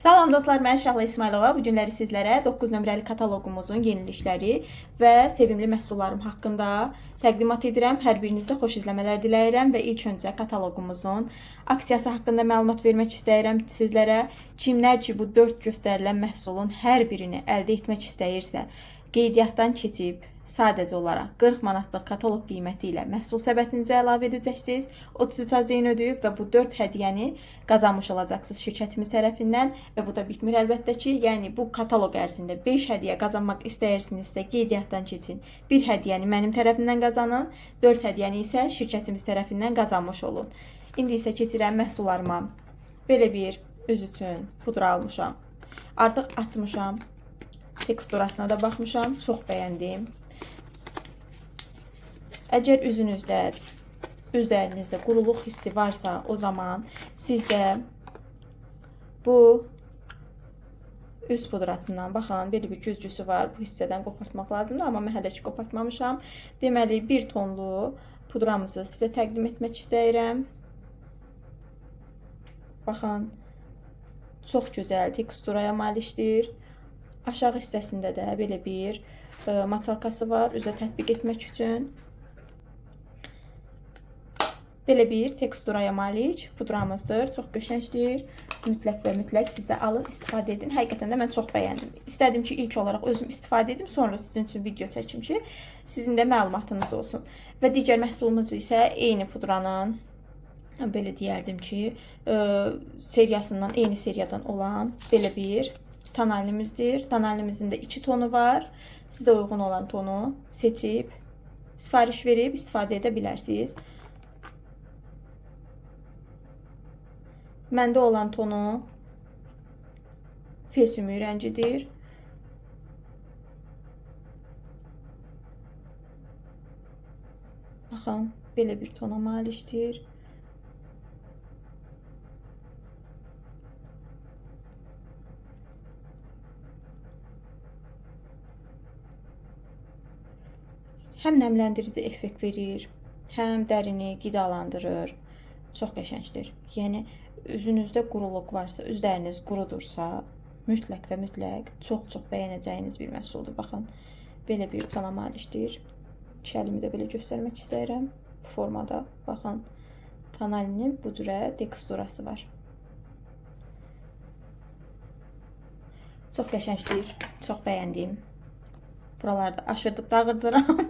Salam dostlar, mən Şahla İsmailova. Bu günləri sizlərə 9 nömrəli kataloqumuzun yenilikləri və sevimli məhsullarım haqqında təqdimat edirəm. Hər birinizə xoş izləmələr diləyirəm və ilk öncə kataloqumuzun aksiyası haqqında məlumat vermək istəyirəm sizlərə. Kimlər ki bu 4 göstərilən məhsulun hər birini əldə etmək istəyirsə, qeydiyyatdan keçib sadəcə olaraq 40 manatlıq kataloq qiyməti ilə məhsul səbətinizə əlavə edəcəksiniz. 33 AZN ödəyib və bu 4 hədiyyəni qazanmış olacaqsınız şirkətimiz tərəfindən və bu da bitmir əlbəttə ki. Yəni bu kataloq ərzində 5 hədiyyə qazanmaq istəyirsinizsə qeydiyyatdan keçin. 1 hədiyyəni mənim tərəfimdən qazanın, 4 hədiyyəni isə şirkətimiz tərəfindən qazanmış olun. İndi isə keçirəm məhsullarıma. Belə bir üz üçün pudra almışam. Artıq açmışam. Teksturasına da baxmışam, çox bəyəndim. Əgər üzlərinizdə quruluq hissi varsa, o zaman sizdə bu üz pudrasından baxın, belə bir güzgüsü var. Bu hissədən qopartmaq lazımdır, amma mən hələ ki qopartmamışam. Deməli, 1 tonlu pudramızı sizə təqdim etmək istəyirəm. Baxın, çox gözəl teksturaya malikdir. Aşağı hissəsində də belə bir maçalkası var, üzə tətbiq etmək üçün. Belə bir teksturaya malik pudramızdır. Çox qəşəngdir. Mütləq və mütləq siz də alın, istifadə edin. Həqiqətən də mən çox bəyəndim. İstədim ki, ilk olaraq özüm istifadə edim, sonra sizin üçün video çəkim ki, sizin də məlumatınız olsun. Və digər məhsulumuz isə eyni pudranın, belə deyərdim ki, seriyasından, eyni seriyadan olan belə bir tanalimizdir. Tanalimizin də 2 tonu var. Sizə uyğun olan tonu seçib, sifariş verib istifadə edə bilərsiniz. Məndə olan tonu fil sümüyü rəngidir. Baxın, belə bir tona malikdir. Həm nəmləndirici effekt verir, həm dərini qidalandırır. Çox qəşəngdir. Yəni üzünüzdə quruluq varsa, üzləriniz qurudursa, mütləq və mütləq çox bəyənəcəyiniz bir məhsuldur. Baxın, belə bir tona malikdir. İki əlimi də belə göstərmək istəyirəm. Bu formada, baxın, tanalinin bu cürə teksturası var. Çox qəşəngdir, çox bəyəndim. Buralarda aşırdıb dağırdıram.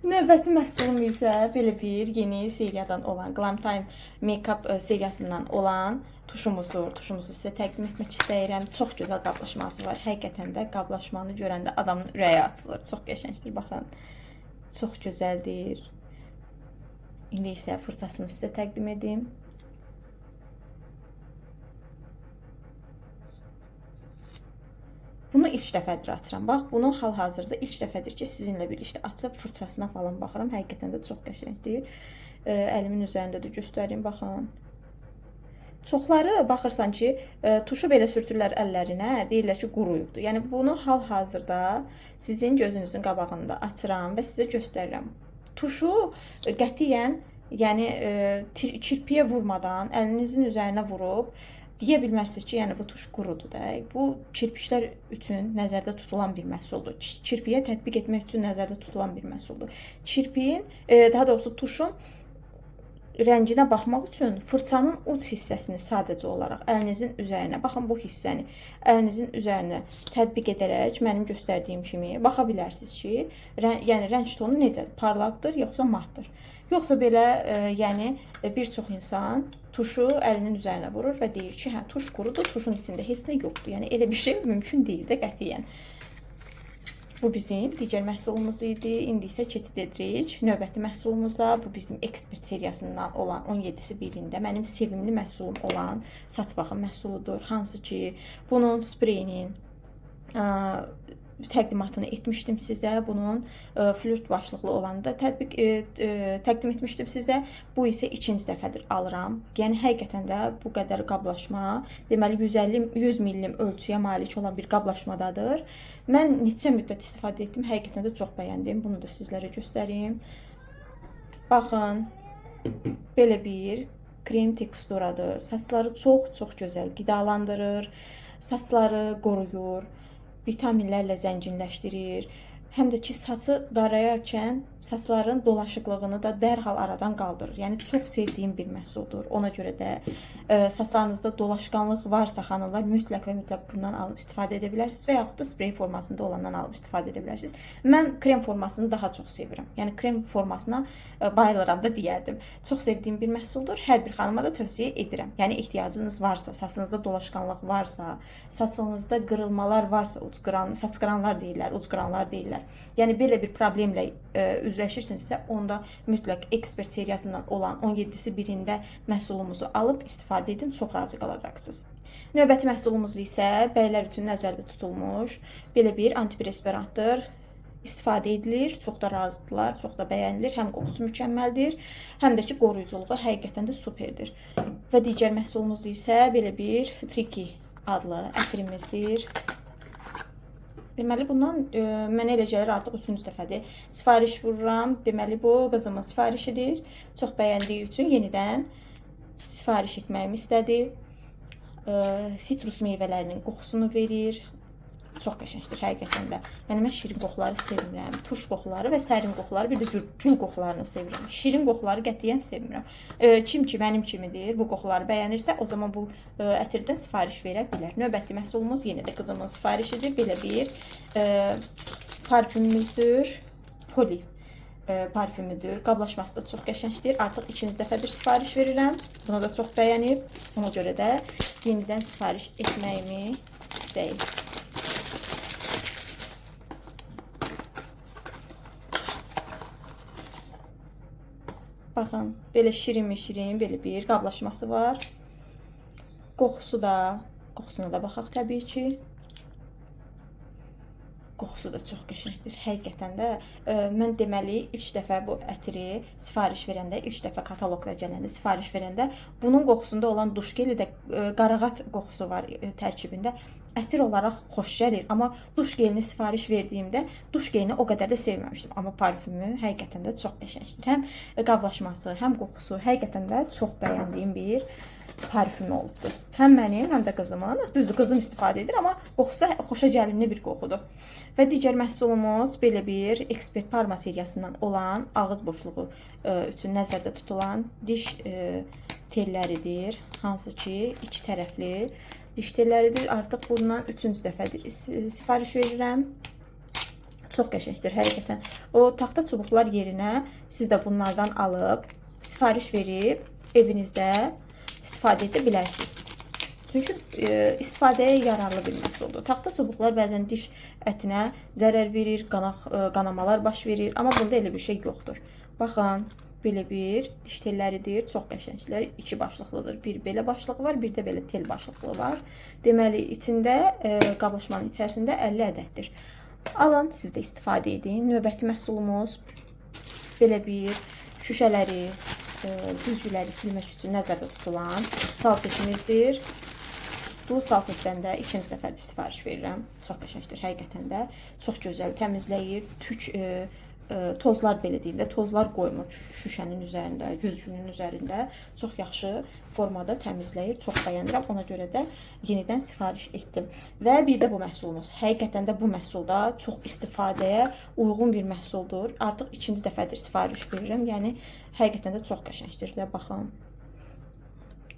Növbəti məhsulum isə belə bir yeni seriyadan olan Glam Time Makeup seriyasından olan tuşumuzdur. Tuşumuzu sizə təqdim etmək istəyirəm. Çox gözəl qablaşması var. Həqiqətən də qablaşmanı görəndə adamın ürəyi açılır. Çox qəşəngdir, baxın. Çox gözəldir. İndi isə fırçasını sizə təqdim edim. Bunu ilk dəfədir açıram. Bax, bunu hal-hazırda ilk dəfədir ki, sizinlə birlikdə açıb fırçasına falan baxıram. Həqiqətən də çox qəşəngdir. Əlimin üzərində də göstəreyim, baxın. Çoxları baxırsan ki, tuşu belə sürtürlər əllərinə, deyirlər ki, quruyubdur. Yəni bunu hal-hazırda sizin gözünüzün qabağında açıram və sizə göstərirəm. Tuşu qətiyyən, yəni çirpiyə vurmadan əlinizin üzərinə vurub deyə bilmərsiniz ki, yəni bu tuş qurudur da. Bu kirpişlər üçün nəzərdə tutulan bir məhsuldur. Kirpiyə tətbiq etmək üçün nəzərdə tutulan bir məhsuldur. Kirpiyin, daha doğrusu tuşun rənginə baxmaq üçün fırçanın uc hissəsini sadəcə olaraq əlinizin üzərinə, baxın bu hissəni əlinizin üzərinə tətbiq edərək mənim göstərdiyim kimi baxa bilərsiniz ki, yəni rəng tonu necədir? Parlaqdır, yoxsa matdır? Yoxsa belə, yəni bir çox insan tuşu əlinin üzərinə vurur və deyir ki, hə, tuş qurudur, tuşun içində heç nə yoxdur. Yəni elə bir şey mümkün deyil də qətiyyən. Bu bizim digər məhsulumuz idi. İndi isə keçid edirik növbəti məhsulumuza. Bu bizim ekspert seriyasından olan 17-si birində mənim sevimli məhsulum olan saç baxım məhsuludur. Hansı ki, bunun spreyinin təqdimatını etmişdim sizə. Bunun flört başlıqlı olanı da təqdim etmişdim sizə. Bu isə ikinci dəfədir alıram. Yəni həqiqətən də bu qədər qablaşma, deməli 100 millim ölçüyə malik olan bir qablaşmadadır. Mən neçə müddət istifadə etdim, həqiqətən də çox bəyəndim. Bunu da sizlərə göstəreyim. Baxın, belə bir krem teksturadır. Saçları çox gözəl qidalandırır. saçları qoruyur, vitaminlərlə zənginləşdirir. Həm də ki, saçı darayarkən saçların dolaşıqlığını da dərhal aradan qaldırır. Yəni çox sevdiyim bir məhsuldur. Ona görə də saçlarınızda dolaşqanlıq varsa xanımlar mütləq və mütləq bundan alıb istifadə edə bilərsiniz və yaxud da sprey formasında olandan alıb istifadə edə bilərsiniz. Mən krem formasını daha çox sevirəm. Yəni krem formasına bayılıram da deyərdim. Çox sevdiyim bir məhsuldur. Hər bir xanıma da tövsiyə edirəm. Yəni ehtiyacınız varsa, saçınızda dolaşqanlıq varsa, saçınızda qırılmalar varsa, saç qıranlar deyirlər, uc qıranlar deyirlər. Yəni belə bir problemlə üzləşirsinizsə, onda mütləq ekspert seriyasından olan 17-si birində məhsulumuzu alıb istifadə edin, çox razı qalacaqsınız. Növbəti məhsulumuz isə bəylər üçün nəzərdə tutulmuş belə bir antiperspirantdır. İstifadə edilir, çox da razıdırlar, çox da bəyənilir. Həm qoxusu mükəmməldir, həm də ki, qoruyuculuğu həqiqətən də superdir. Və digər məhsulumuz isə belə bir Tricky adlı ətrimizdir. Deməli, bundan mənə elə gəlir artıq 3-cü dəfədir sifariş vururam. Deməli, bu qızımın sifarişidir. Çox bəyəndiyi üçün yenidən sifariş etməyimi istədi. Sitrus meyvələrinin qoxusunu verir. Çox qəşəngdir həqiqətən də. Yəni mən şirin qoxuları sevmirəm. Turş qoxuları və sərin qoxuları, bir də gül qoxularını sevirəm. Şirin qoxuları qətiyyən sevmirəm. Kim ki mənim kimidir, bu qoxuları bəyənirsə, o zaman bu ətirdən sifariş verə bilər. Növbəti məhsulumuz yenə də qızımın sifarişidir. Belə bir parfümümüzdür. Poli parfümüdür. Qablaşması da çox qəşəngdir. Artıq 2-ci dəfədir sifariş verirəm. Bunu da çox bəyənib. Ona görə də yenidən sifariş etməyimi istəyir. Baxın, belə şirin, belə bir qablaşması var. Qoxusuna da baxaq təbii ki. Qoxusu da çox qəşəngdir. Həqiqətən də mən deməli ilk dəfə bu ətiri sifariş verəndə, ilk dəfə kataloqda gələndə sifariş verəndə bunun qoxusunda olan duş geli də qarağat qoxusu var tərkibində. Ətir olaraq xoş gəlir, amma duş gelini sifariş verdiyimdə duş gelini o qədər də sevməmişdim. Amma parfümü həqiqətən də çox qəşəngdir. Həm qablaşması, həm qoxusu həqiqətən də çox bəyəndiyim bir parfüm oldu. Həm mənim, həm də qızımın. Düzdür, qızım istifadə edir, amma qoxusu xoşa gəlimli bir qoxudur. Və digər məhsulumuz belə bir Expert Parma seriyasından olan ağız boşluğu üçün nəzərdə tutulan diş telləridir. Hansı ki, iki tərəfli diş telləridir. Artıq bundan 3-cü dəfədir sifariş verirəm. Çox qəşəngdir həqiqətən. O taxta çubuqlar yerinə siz də bunlardan alıb sifariş verib evinizdə istifadə edə bilərsiniz. Çünki istifadəyə yararlı bir məhsuldur. Taxta çubuqlar bəzən diş ətinə zərər verir, qanamalar baş verir. Amma bunda elə bir şey yoxdur. Baxın, belə bir diş telləridir. Çox qəşənglər. İki başlıqlıdır. Bir belə başlığı var, bir də belə tel başlıqlı var. Deməli, içində, qablaşmanın içərisində 50 ədəddir. Alın, siz də istifadə edin. Növbəti məhsulumuz belə bir şüşələri, güzgüləri silmək üçün nəzərdə tutulan salfetimizdir. Bu salfetdən də 2-ci dəfə sifariş verirəm. Çox qəşəngdir həqiqətən də. Çox gözəl təmizləyir. Tozlar belə deyim də, tozlar qoymur şüşənin üzərində, güzgünün üzərində. Çox yaxşı formada təmizləyir. Çox bəyənirəm. Ona görə də yenidən sifariş etdim. Və bir də bu məhsulumuz. Həqiqətən də bu məhsulda çox istifadəyə uyğun bir məhsuldur. Artıq 2-ci dəfədir sifariş verirəm. Yəni həqiqətən də çox qəşəngdir də. Baxın.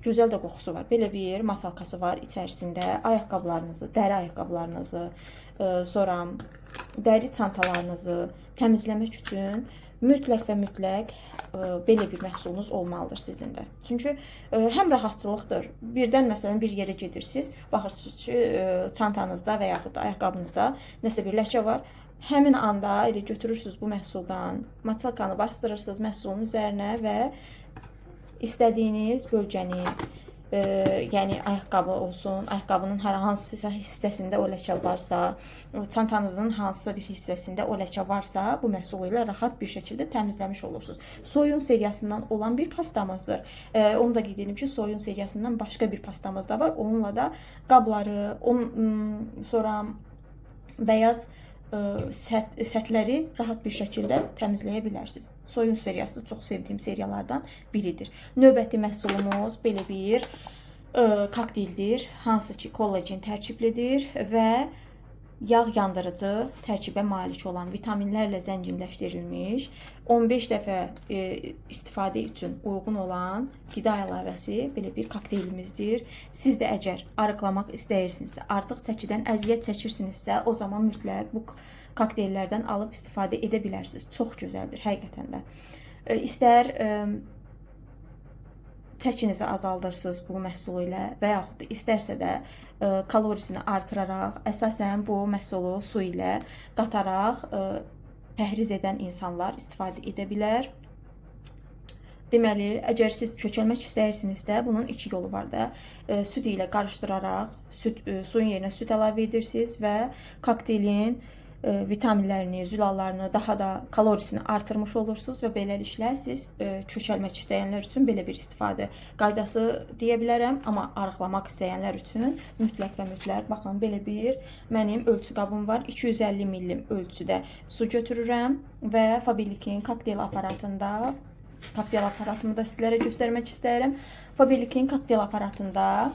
Gözəl də qoxusu var. Belə bir masalkası var içərisində. Ayaqqabılarınızı, dəri ayaqqabılarınızı, sonra dəri çantalarınızı təmizləmək üçün mütləq və mütləq belə bir məhsulunuz olmalıdır sizin də. Çünki həm rahatçılıqdır. Birdən məsələn bir yerə gedirsiniz, baxırsınız ki, çantanızda və yaxud da ayaqqabınızda nəsə bir ləkə var. Həmin anda elə götürürsünüz bu məhsuldan, masalkanı bastırırsınız məhsulun üzərinə və istədiyiniz bölgəni, yəni ayaqqabı olsun, ayaqqabının hər hansısa hissəsində o ləkə varsa, çantanızın hansısa bir hissəsində o ləkə varsa, bu məhsulu ilə rahat bir şəkildə təmizləmiş olursunuz. Soyun seriyasından olan bir pastamızdır. Onu da qeyd edim ki, Soyun seriyasından başqa bir pastamız da var. Onunla da qabları, sonra bəyaz sətləri rahat bir şəkildə təmizləyə bilərsiniz. Soyun seriyası da çox sevdiyim seriyalardan biridir. Növbəti məhsulumuz belə bir kokteyldir, hansı ki kollagen tərkiblidir və yağ yandırıcı tərkibə malik olan vitaminlərlə zənginləşdirilmiş 15 dəfə istifadə üçün uyğun olan qida əlavəsi belə bir kokteylimizdir. Siz də əgər arıqlamaq istəyirsinizsə, artıq çəkidən əziyyət çəkirsinizsə, o zaman mütləq bu kokteyllərdən alıb istifadə edə bilərsiniz. Çox gözəldir həqiqətən də. İstər çəkinizi azaldırsınız bu məhsulu ilə və yaxud da istərsə də kalorisini artıraraq, əsasən bu məhsulu su ilə qataraq pəhriz edən insanlar istifadə edə bilər. Deməli, əgər siz kökəlmək istəyirsinizsə, bunun iki yolu var da. Süd ilə qarışdıraraq, suyun yerinə süd əlavə edirsiniz və kokteylin vitaminlərini, zülallarını, daha da kalorisini artırmış olursunuz və beləliklə siz kökəlmək istəyənlər üçün belə bir istifadə qaydası deyə bilərəm, amma arıqlamaq istəyənlər üçün mütləq və mütləq baxın belə bir mənim ölçü qabım var. 250 millim ölçüdə su götürürəm və Faberlikin kokteyl aparatında aparatımı da sizlərə göstərmək istəyirəm. Faberlikin kokteyl aparatında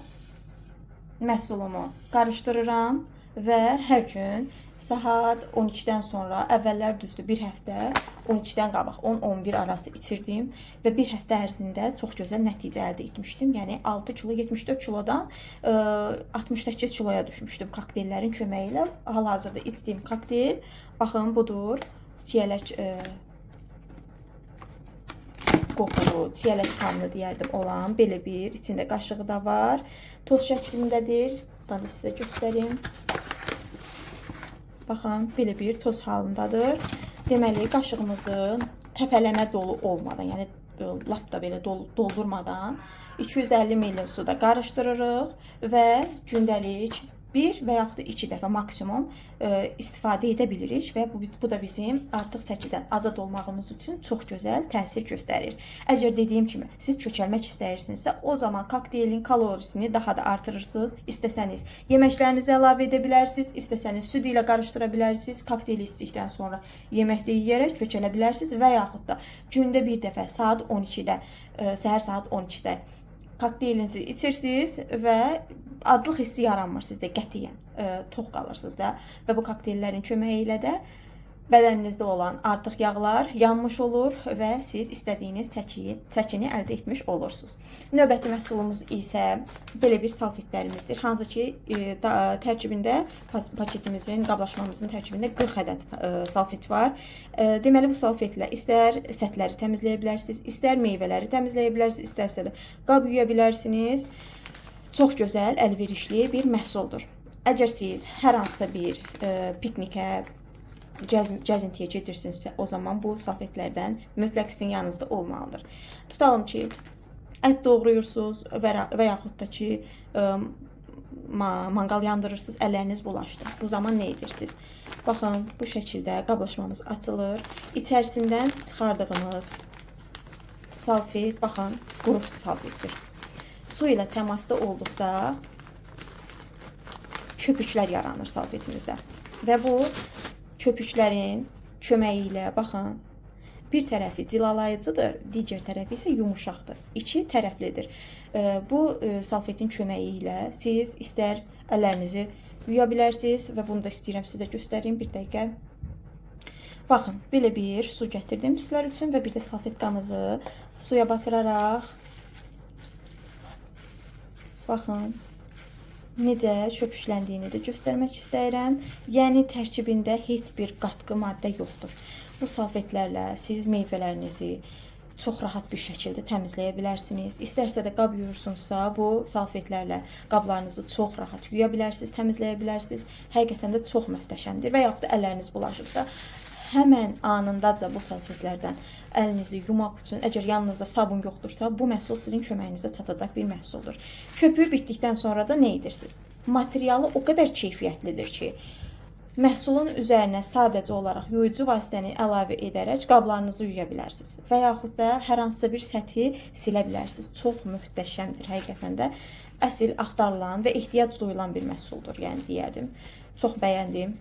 məhsulumu qarışdırıram və hər gün saat 12-dən sonra, əvvəllər düzdür, bir həftə 12-dən qabaq 10-11 arası içirdim və bir həftə ərzində çox gözəl nəticə əldə etmişdim. Yəni 6 kilo, 74 kilodan 68 kiloya düşmüşdüm kokteyllərin köməyi ilə. Hal-hazırda içdiyim kokteyl, baxın budur, çiyələk qoxulu, çiyələk tamlı deyərdim olan belə bir, içində qaşığı da var, toz şəklindədir. Buradan da sizə göstəreyim. Baxın, belə bir toz halındadır. Deməli, qaşığımızı təpələmə dolu olmadan, yəni lap da belə doldurmadan 250 ml suda qarışdırırıq və gündəlik bir və yaxud da 2 dəfə maksimum istifadə edə bilirik və bu da bizim artıq çəkidən azad olmağımız üçün çox gözəl təsir göstərir. Əgər dediyim kimi siz kökəlmək istəyirsinizsə, o zaman kokteylin kalorisini daha da artırırsınız. İstəsəniz yeməklərinizi əlavə edə bilərsiniz, istəsəniz süd ilə qarışdıra bilərsiniz, kokteyli içdikdən sonra yeməkdə yeyərək kökələ bilərsiniz və yaxud da gündə bir dəfə saat 12-də, səhər saat 12-də kokteylinizi içirsiniz və aclıq hissi yaranmır sizdə qətiyyən, tox qalırsınız da və bu kokteyllərin köməyi ilə də bədəninizdə olan artıq yağlar yanmış olur və siz istədiyiniz çəkini əldə etmiş olursunuz. Növbəti məhsulumuz isə belə bir salfetlərimizdir. Hansı ki, tərkibində paketimizin, qablaşmamızın tərkibində 40 ədəd salfet var. Deməli, bu salfetlə istər sətləri təmizləyə bilərsiniz, istər meyvələri təmizləyə bilərsiniz, istərsə də qab yuya bilərsiniz. Çox gözəl, əlverişli bir məhsuldur. Əgər siz hər hansısa bir piknikə, gəzintiyə gedirsinizsə, o zaman bu salfetlərdən mütləq sizin yanınızda olmalıdır. Tutalım ki, ət doğrayırsınız və yaxud da ki, manqal yandırırsınız, əlləriniz bulaşdı. Bu zaman nə edirsiniz? Baxın, bu şəkildə qablaşmamız açılır. İçərisindən çıxardığımız salfet, baxın, quru salfetdir. Su ilə təmasda olduqda köpüklər yaranır salfetimizdə və bu köpüklərin köməyi ilə, baxın, bir tərəfi cilalayıcıdır, digər tərəfi isə yumuşaqdır. İki tərəflidir. Bu salfetin köməyi ilə siz istər əllərinizi yuya bilərsiniz və bunu da istəyirəm sizə göstəreyim bir dəqiqə. Baxın, belə bir su gətirdim sizlər üçün və bir də salfetkamızı suya batıraraq, baxın, necə köpükləndiyini də göstərmək istəyirəm. Yəni, tərkibində heç bir qatqı maddə yoxdur. Bu salfetlərlə siz meyvələrinizi çox rahat bir şəkildə təmizləyə bilərsiniz. İstərsə də qab yuyursunuzsa, bu salfetlərlə qablarınızı çox rahat yuya bilərsiniz, təmizləyə bilərsiniz. Həqiqətən də çox möhtəşəmdir. Və yaxud da əlləriniz bulaşıbsa, həmən anındaca bu salfetlərdən əlinizi yumaq üçün, əgər yanınızda sabun yoxdursa, bu məhsul sizin köməyinizə çatacaq bir məhsuldur. Köpüğü bitdikdən sonra da nə edirsiniz? Materialı o qədər keyfiyyətlidir ki, məhsulun üzərinə sadəcə olaraq yuyucu vasitəni əlavə edərək qablarınızı yuya bilərsiniz və yaxud da hər hansısa bir səthi silə bilərsiniz. Çox möhtəşəmdir həqiqətən də. Əsl axtarılan və ehtiyac duyulan bir məhsuldur, yəni deyərdim. Çox bəyəndim.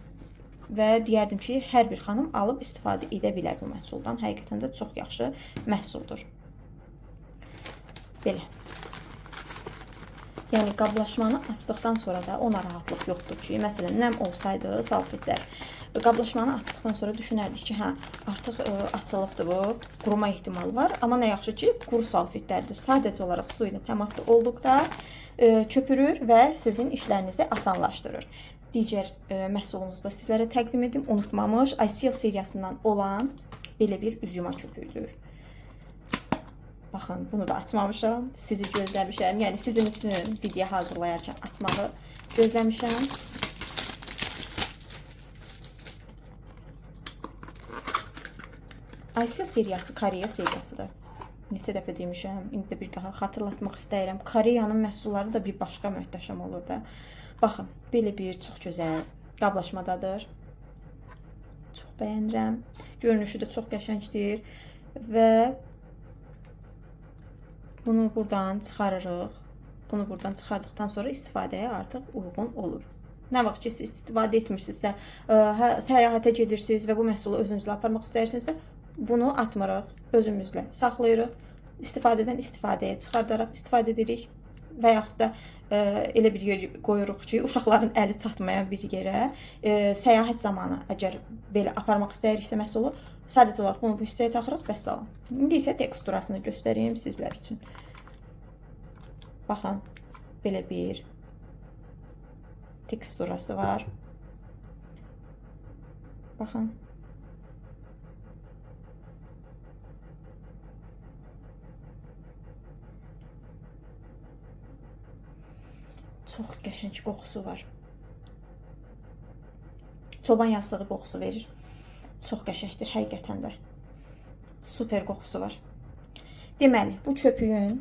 Və deyərdim ki, hər bir xanım alıb istifadə edə bilər bu məhsuldan. Həqiqətən də çox yaxşı məhsuldur. Belə. Yəni qablaşmanı açdıqdan sonra da o narahatlıq yoxdur ki, məsələn, nəm olsaydı salfetlər qablaşmanı açdıqdan sonra düşünərdik ki, hə, artıq açılıbdır bu, quruma ehtimalı var. Amma nə yaxşı ki, quru salfetlərdir. Sadəcə olaraq su ilə təmasda olduqda köpürür və sizin işlərinizi asanlaşdırır. Digər məhsulumuzu da sizlərə təqdim edim. Unutmamış, ICL seriyasından olan belə bir üz yuma köpüğüdür. Baxın, bunu da açmamışam. Sizi gözləmişəm. Yəni sizin üçün video hazırlayarkən açmağı gözləmişəm. ICL seriyası Koreya seriyasıdır. Neçə dəfə demişəm, indi də bir daha xatırlatmaq istəyirəm. Koreyanın məhsulları da bir başqa möhtəşəm olur da. Baxın, belə bir çox gözəl qablaşmadadır. Çox bəyənirəm. Görünüşü də çox qəşəngdir və bunu buradan çıxarırıq. Bunu buradan çıxardıqdan sonra istifadəyə artıq uyğun olur. Nə vaxt ki, siz istifadə etmirsinizsə, səyahətə gedirsiniz və bu məhsulu özünüzlə aparmaq istəyirsinizsə, bunu atmırıq, özümüzlə saxlayırıq. İstifadədən istifadəyə çıxardaraq istifadə edirik və yaxud da elə bir yer qoyuruq ki, uşaqların əli çatmayan bir yerə səyahət zamanı əgər belə aparmaq istəyiriksə məhsulu, sadəcə olaraq bunu bu hissəyə taxırıq və salam. İndi isə teksturasını göstəreyim sizlər üçün. Baxın, belə bir teksturası var. Baxın. Çox qəşəng qoxusu var. Çoban yastığı qoxusu verir. Çox qəşəngdir həqiqətən də. Super qoxusu var. Deməli, bu köpüyün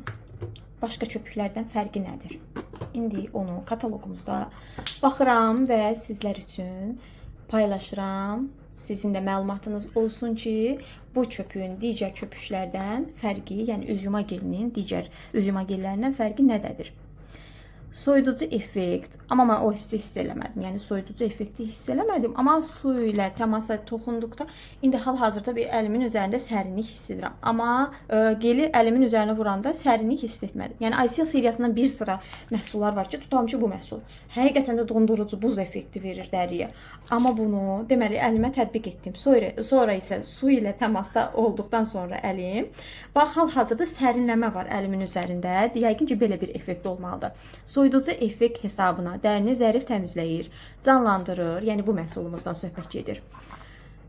başqa köpüklərdən fərqi nədir? İndi onu kataloqumuzda baxıram və sizlər üçün paylaşıram. Sizin də məlumatınız olsun ki, bu köpüyün digər köpüklərdən fərqi, yəni üz yuma gelinin digər üz yuma gellərindən fərqi nədədir? Soyuducu effekt, amma mən o hissi hiss eləmədim. Yəni soyuducu effekti hiss eləmədim, amma su ilə təmasa toxunduqda indi hal-hazırda bir əlimin üzərində sərinlik hiss edirəm. Amma geli əlimin üzərinə vuranda sərinlik hiss etmədim. Yəni ICL seriyasından bir sıra məhsullar var ki, tutalım ki, bu məhsul həqiqətən də dondurucu buz effekti verir dəriyə. Amma bunu deməli əlimə tətbiq etdim. Sonra isə su ilə təmasda olduqdan sonra əlim, bax hal-hazırda sərinləmə var əlimin üzərində. Yəqin ki, belə bir effekt olmalıdır. Soyuducu effekt hesabına dərini zərif təmizləyir, canlandırır, yəni bu məhsulumuzdan söhbət gedir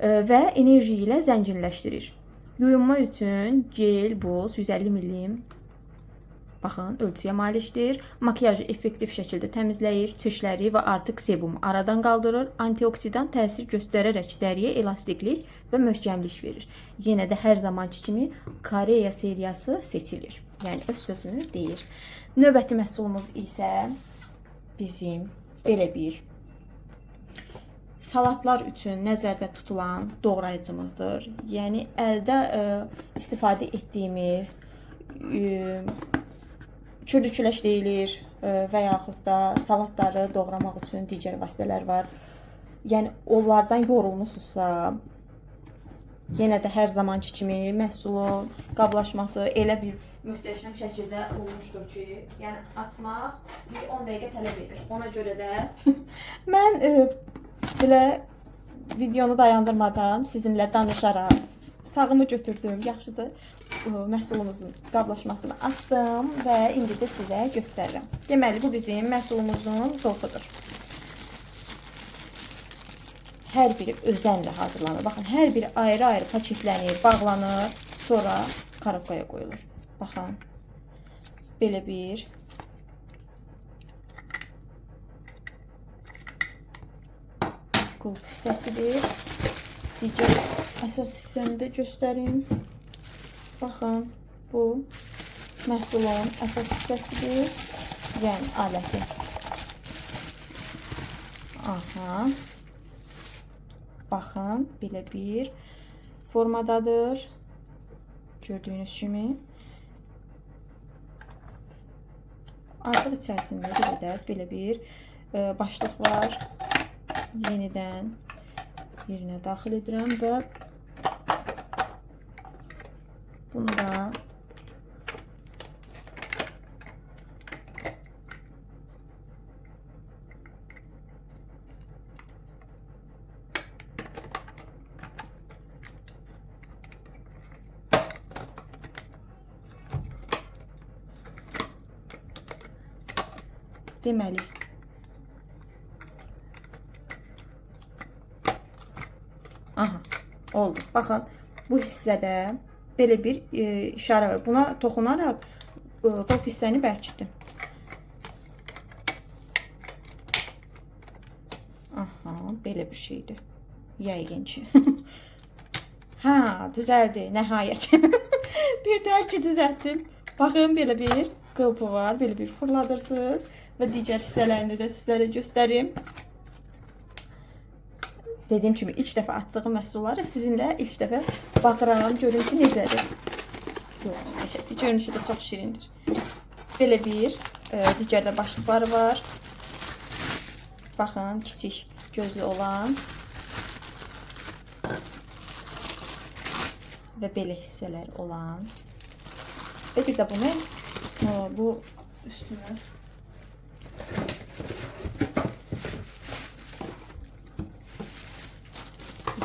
və enerji ilə zənginləşdirir. Yuyunma üçün gel, buz 150 ml, baxın, ölçüyə malikdir, makiyajı effektiv şəkildə təmizləyir, çirkləri və artıq sebumu aradan qaldırır, antioksidan təsir göstərərək dəriyə elastiklik və möhkəmlik verir. Yenə də hər zamanki kimi Koreya seriyası seçilir. Yəni öz sözünü deyir. Növbəti məhsulumuz isə bizim belə bir salatlar üçün nəzərdə tutulan doğrayıcımızdır. Yəni əldə istifadə etdiyimiz kürdüçüləş deyilir və yaxud da salatları doğramaq üçün digər vasitələr var. Yəni onlardan yorulmusunuzsa, yenə də hər zamanki kimi məhsulun qablaşması elə bir möhtəşəm şəkildə olmuşdur ki, yəni açmaq bir 10 dəqiqə tələb edir. Ona görə də mən belə videonu dayandırmadan sizinlə danışaraq bıçağımı götürdüm. Yaxşıdır, məhsulumuzun qablaşmasını açdım və indi də sizə göstərirəm. Deməli, bu bizim məhsulumuzun qoxudur. Hər biri özənlə hazırlanır. Baxın, hər biri ayrı-ayrı paketlənir, bağlanır, sonra karobkaya qoyulur. Baxın, belə bir qulp hissəsidir. Digər əsas hissəni də göstərim. Baxın, bu məhsulun əsas hissəsidir. Yəni aləti. Aha. Baxın, belə bir formadadır. Gördüyünüz kimi. Artıq içərisində belə bir başlıq var. Yenidən yerinə daxil edirəm və bunu da Deməli, aha, oldu. Baxın, bu hissədə belə bir işarə var. Buna toxunaraq qop hissəni bərkitdim. Aha, belə bir şeydir. Yəqin ki. Ha, düzəldi, nəhayət. Bir tərki düzəltdim. Baxın, belə bir qılpı var, belə bir fırladırsınız və digər hissələrini də sizlərə göstərim. Dediyim kimi, ilk dəfə atdığım məhsulları sizinlə ilk dəfə baxıram, görün ki, necədir. Görünüşü də çox şirindir. Belə bir digər də başlıqları var. Baxın, kiçik gözlü olan və belə hissələr olan və bir də bunu bu üstünə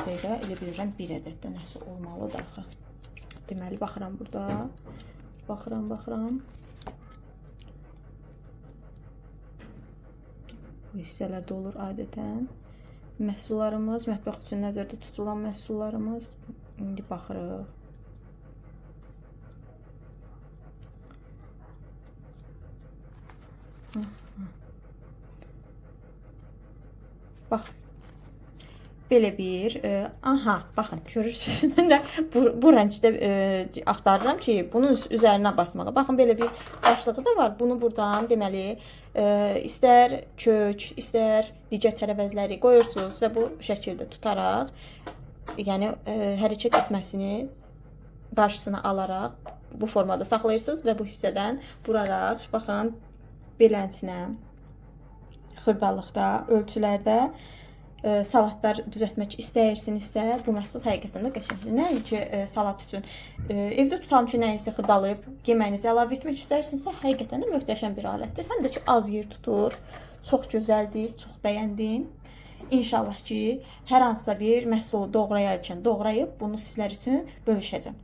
bir də elə bilirəm bir ədəd də nəsə olmalıdır axı. Deməli, baxıram burada. Baxıram. Bu hissələrdə olur adətən. Məhsullarımız, mətbəx üçün nəzərdə tutulan məhsullarımız. İndi baxırıq. Bax. Belə bir, aha, baxın, görürsünüz. Mən də bu rəngdə axtarıram ki, bunun üzərinə basmağa. Baxın, belə bir başlığı da var. Bunu buradan, deməli, istər kök, istər digər tərəvəzləri qoyursunuz və bu şəkildə tutaraq, yəni hərəkət etməsini qarşısına alaraq bu formada saxlayırsınız və bu hissədən vuraraq, baxın, belənsinə, xırdalıqda, ölçülərdə salatlar düzəltmək istəyirsinizsə, bu məhsul həqiqətən də qəşəngdir. Nəinki salat üçün evdə tutalım ki, nəyisə xırdalayıb yeməyinizi əlavə etmək istəyirsinizsə, həqiqətən də möhtəşəm bir alətdir. Həm də ki, az yer tutur, çox gözəldir, çox bəyəndim. İnşallah ki, hər hansısa bir məhsulu doğrayarkən doğrayıb bunu sizlər üçün bölüşəcəm.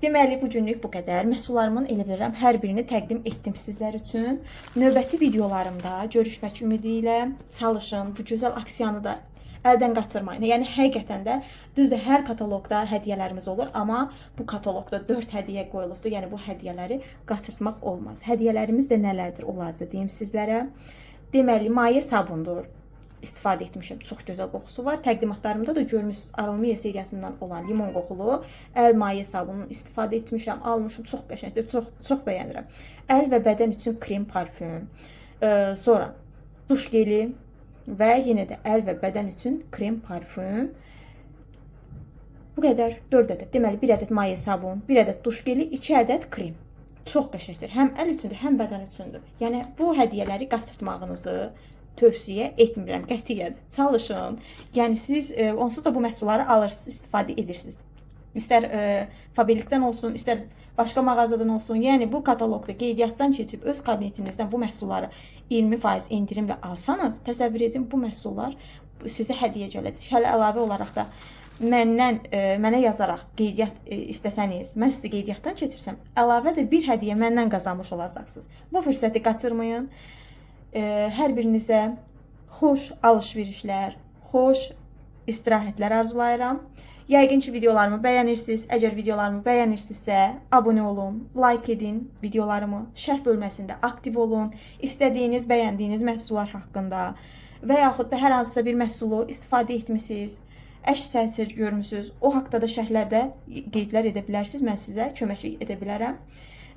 Deməli, bu günlük bu qədər. Məhsullarımın elə bilirəm, hər birini təqdim etdim sizlər üçün. Növbəti videolarımda görüşmək ümidi ilə çalışın. Bu gözəl aksiyanı da əldən qaçırmayın. Yəni, həqiqətən də, düzdür, hər kataloqda hədiyyələrimiz olur, amma bu kataloqda 4 hədiyyə qoyulubdur. Yəni, bu hədiyyələri qaçırtmaq olmaz. Hədiyyələrimiz də nələrdir, onlar da deyim sizlərə. Deməli, maye sabundur. İstifadə etmişəm. Çox gözəl qoxusu var. Təqdimatlarımda da görmüşsünüz, Aromia seriyasından olan limon qoxulu əl maye sabununu istifadə etmişəm, almışım. Çox qəşəngdir, çox bəyənirəm. Əl və bədən üçün krem parfüm. Sonra duş geli və yenə də əl və bədən üçün krem parfüm. Bu qədər, 4 ədəd. Deməli, 1 ədəd maye sabun, 1 ədəd duş geli, 2 ədəd krem. Çox qəşəngdir. Həm əl üçündür, həm bədən üçündür. Yəni, bu hədiyyələri qaçırtmağınızı tövsiyə etmirəm, qətiyyən. Çalışın. Yəni, siz onsuz da bu məhsulları alırsınız, istifadə edirsiniz. İstər fabrikdən olsun, istər başqa mağazadan olsun. Yəni, bu kataloqda qeydiyyatdan keçib öz kabinetinizdən bu məhsulları 20% indirimlə alsanız, təsəvvür edin, bu məhsullar sizə hədiyyə gələcək. Hələ əlavə olaraq da mənə yazaraq qeydiyyat istəsəniz, mən sizi qeydiyyatdan keçirsəm, əlavə də bir hədiyyə məndən qazanmış olacaqsınız. Bu fürsəti qaçırmayın. Hər birinizə xoş alışverişlər, xoş istirahətlər arzulayıram. Yəqin ki, videolarımı bəyənirsiniz. Əgər videolarımı bəyənirsinizsə, abunə olun, like edin videolarımı, şərh bölməsində aktiv olun. İstədiyiniz, bəyəndiyiniz məhsullar haqqında və yaxud da hər hansısa bir məhsulu istifadə etmişsiniz, əks təsir görmüsünüz, o haqda da şərhlərdə qeydlər edə bilərsiniz. Mən sizə köməklik edə bilərəm.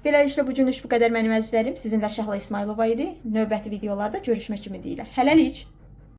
Beləliklə, bu günlük bu qədər mənim əzizlərim. Sizinlə Şəhla İsmailova idi. Növbəti videolarda görüşmək ümidi ilə. Hələlik.